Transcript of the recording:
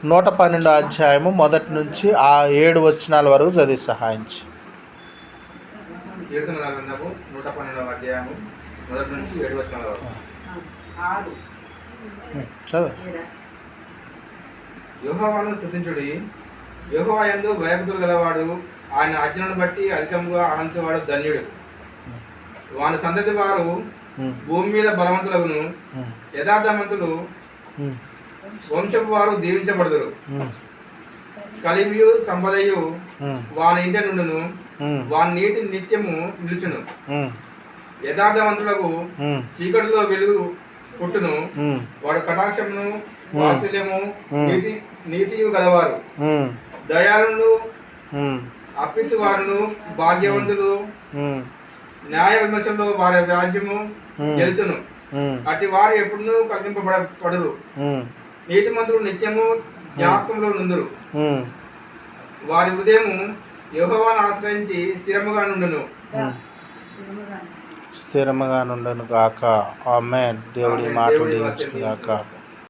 112 అధ్యాయము మొదటి నుంచి ఆ 7 వచనాల వరకు చదివి సహాయించి. కీర్తనల గ్రంథము 112వ అధ్యాయము మొదటి నుంచి 7 వచనాల వరకు. చదువు. యెహోవాను స్తుతించుడి. యెహోవా యందు భయభక్తులు గలవాడు, ఆయన ఆజ్ఞలను బట్టి అధికంగా ఆనందించేవాడు ధన్యుడు. వాని సంతతి వారు భూమి మీద బలవంతులను, యథార్థవంతులు వంశపు వారు దీవించబడుదురు. కలిమియు సంపదయు వాని ఇంటి నుండును, వాని నీతి నిత్యము నిలుచును. యథార్థవంతులకు చీకటిలో వెలుగు పుట్టును. వాడు కటాక్షమును వాత్సల్యము నీతియు గలవారు, దయాళును అప్పిత్తు వారును భాగ్యవంతులు. న్యాయ విమర్శల్లో వారి వ్యాజ్యము గెలుచును. అట్టి వారు ఎప్పుడూ కలిగింపబడరు. నీతిమంతులు నిత్యము జ్ఞాపకంలో నుందురు. వారి హృదయము యెహోవాను ఆశ్రయించి స్థిరముగా గాక. ఆమేన్. దేవుడి మాటలు దీవించును గాక.